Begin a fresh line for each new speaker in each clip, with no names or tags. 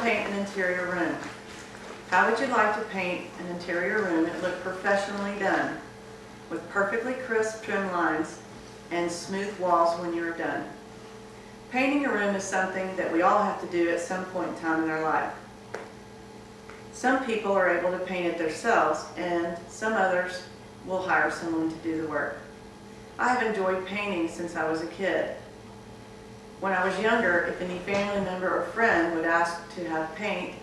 paint an interior room. How would you like to paint an interior room that looked professionally done, with perfectly crisp trim lines and smooth walls when you're done? Painting a room is something that we all have to do at some point in time in our life. Some people are able to paint it themselves, and some others will hire someone to do the work. I have enjoyed painting since I was a kid. When I was younger, if any family member or friend would ask to have paint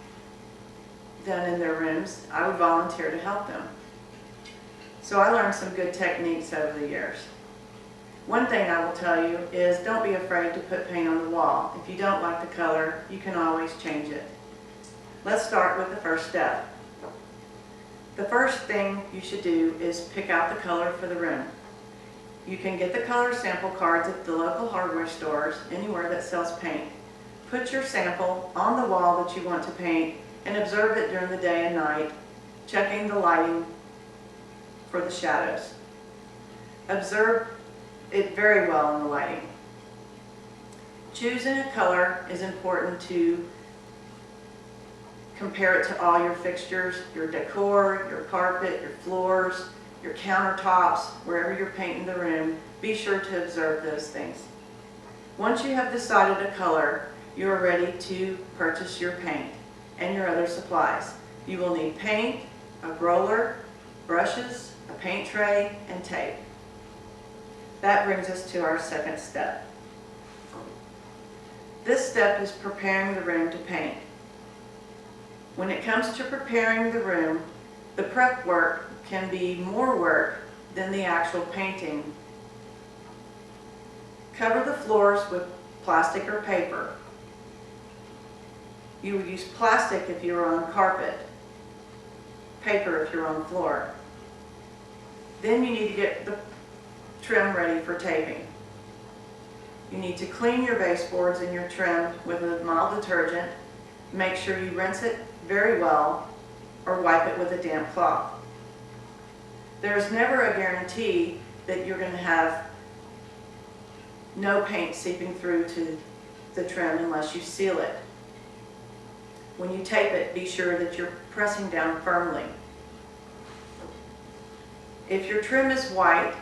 done in their rooms, I would volunteer to help them. So I learned some good techniques over the years. One thing I will tell you is don't be afraid to put paint on the wall. If you don't like the color, you can always change it. Let's start with the first step. The first thing you should do is pick out the color for the room. You can get the color sample cards at the local hardware stores, anywhere that sells paint. Put your sample on the wall that you want to paint and observe it during the day and night, checking the lighting for the shadows. Observe it very well in the lighting. Choosing a color is important to compare it to all your fixtures, your decor, your carpet, your floors, your countertops, wherever you're painting the room. Be sure to observe those things. Once you have decided a color, you are ready to purchase your paint and your other supplies. You will need paint, a roller, brushes, a paint tray, and tape. That brings us to our second step. This step is preparing the room to paint. When it comes to preparing the room, the prep work can be more work than the actual painting. Cover the floors with plastic or paper. You would use plastic if you were on carpet, paper if you're on floor. Then you need to get the trim ready for taping. You need to clean your baseboards and your trim with a mild detergent. Make sure you rinse it very well or wipe it with a damp cloth. There's never a guarantee that you're going to have no paint seeping through to the trim unless you seal it. When you tape it, be sure that you're pressing down firmly. If your trim is white,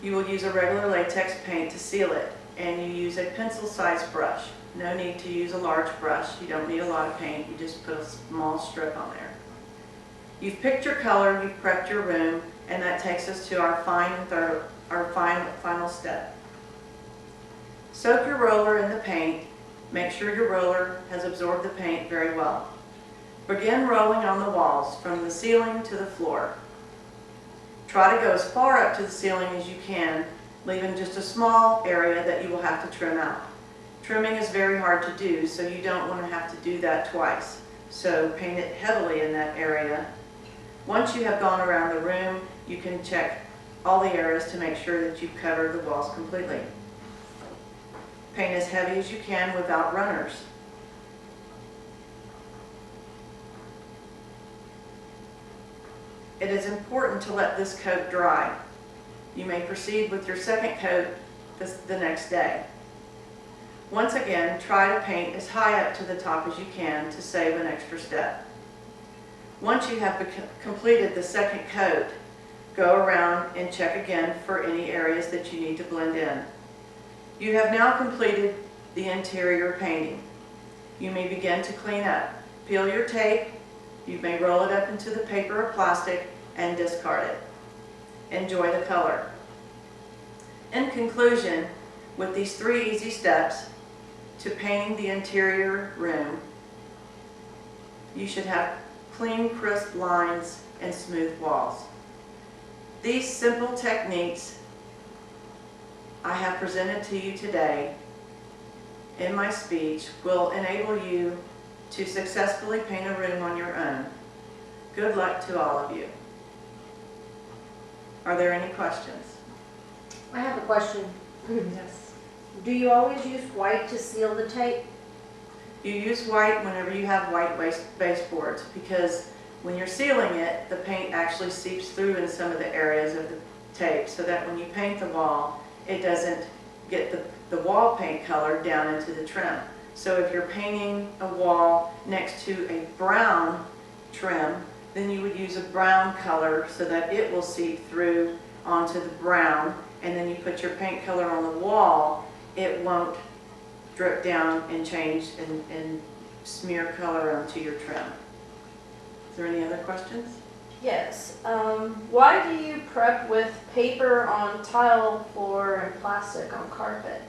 you will use a regular latex paint to seal it, and you use a pencil-sized brush. No need to use a large brush. You don't need a lot of paint. You just put a small strip on there. You've picked your color, you've prepped your room, and that takes us to our final step. Soak your roller in the paint. Make sure your roller has absorbed the paint very well. Begin rolling on the walls from the ceiling to the floor. Try to go as far up to the ceiling as you can, leaving just a small area that you will have to trim out. Trimming is very hard to do, so you don't want to have to do that twice. So paint it heavily in that area. Once you have gone around the room, you can check all the areas to make sure that you've covered the walls completely. Paint as heavy as you can without runners. It is important to let this coat dry. You may proceed with your second coat the next day. Once again, try to paint as high up to the top as you can to save an extra step. Once you have completed the second coat, go around and check again for any areas that you need to blend in. You have now completed the interior painting. You may begin to clean up. Peel your tape. You may roll it up into the paper or plastic and discard it. Enjoy the color. In conclusion, with these 3 easy steps to painting the interior room, you should have clean, crisp lines and smooth walls. These simple techniques I have presented to you today in my speech will enable you to successfully paint a room on your own. Good luck to all of you. Are there any questions?
I have a question.
Yes.
Do you always use white to seal the tape?
You use white whenever you have white baseboards, because when you're sealing it, the paint actually seeps through in some of the areas of the tape, so that when you paint the wall, it doesn't get the wall paint color down into the trim. So if you're painting a wall next to a brown trim, then you would use a brown color so that it will seep through onto the brown, and then you put your paint color on the wall, it won't drip down and change and smear color onto your trim. Is there any other questions?
Yes. Why do you prep with paper on tile floor and plastic on carpet?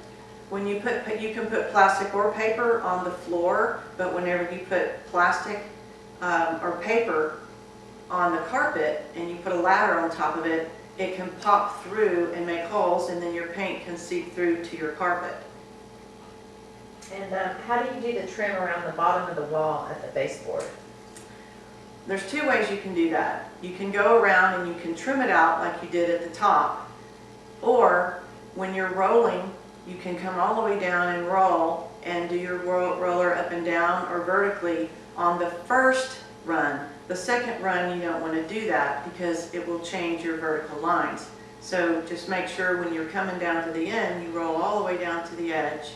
When you can put plastic or paper on the floor, but whenever you put plastic or paper on the carpet and you put a ladder on top of it, it can pop through and make holes, and then your paint can seep through to your carpet.
And how do you do the trim around the bottom of the wall at the baseboard?
There's two ways you can do that. You can go around and you can trim it out like you did at the top, or when you're rolling, you can come all the way down and roll and do your roller up and down or vertically on the first run. The second run, you don't want to do that because it will change your vertical lines. So just make sure when you're coming down to the end, you roll all the way down to the edge.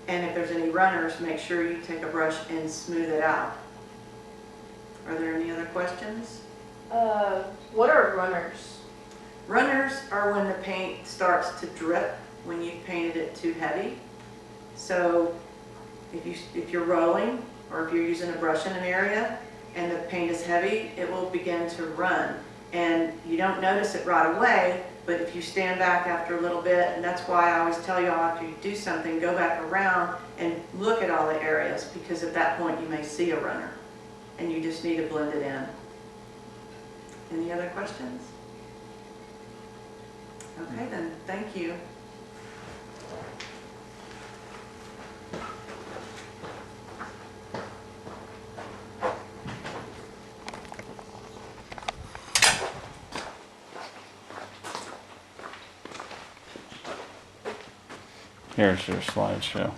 And if there's any runners, make sure you take a brush and smooth it out. Are there any other questions?
What are runners?
Runners are when the paint starts to drip when you've painted it too heavy. So if you're rolling, or if you're using a brush in an area and the paint is heavy, it will begin to run. And you don't notice it right away, but if you stand back after a little bit, and that's why I always tell y'all after you do something, go back around and look at all the areas, because at that point you may see a runner and you just need to blend it in. Any other questions? Okay then, thank you.
Here's your slideshow.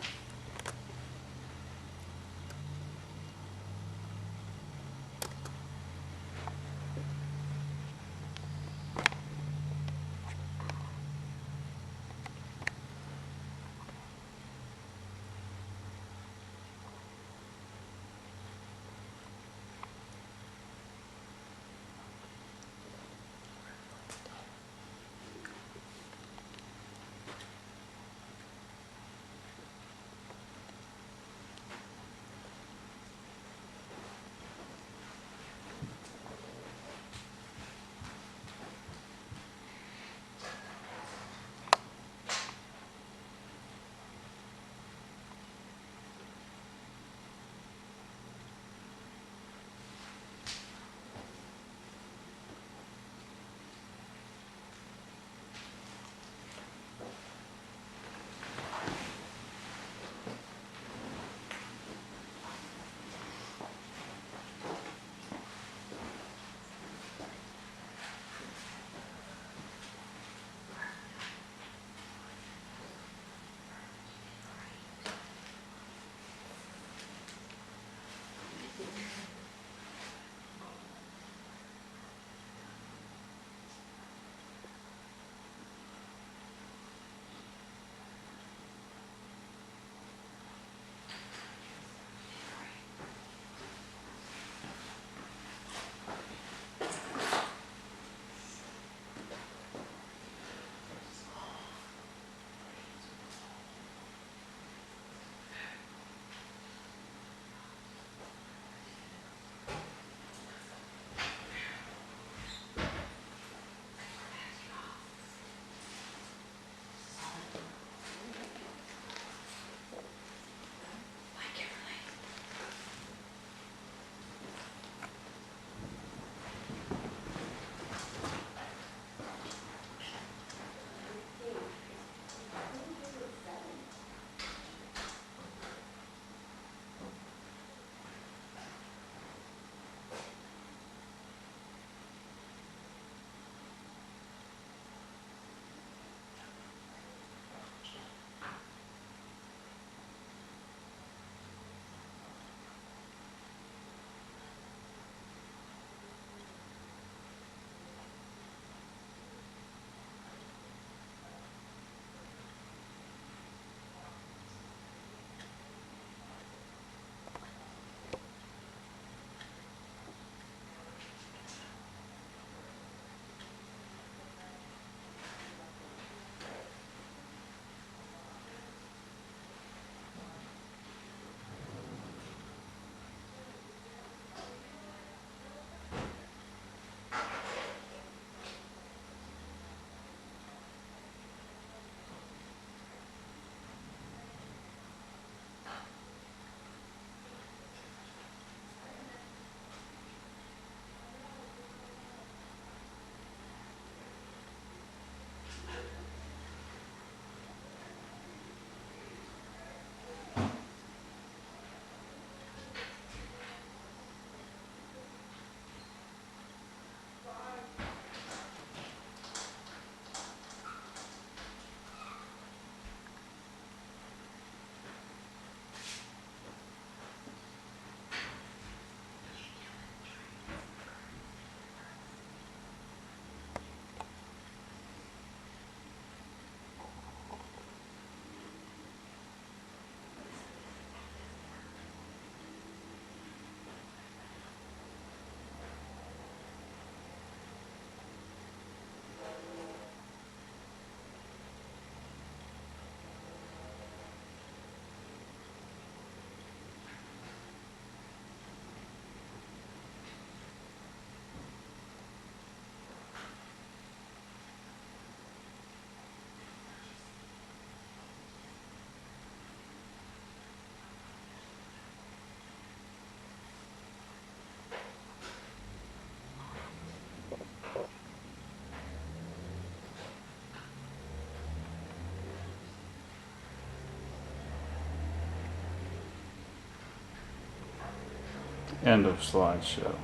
End of slideshow.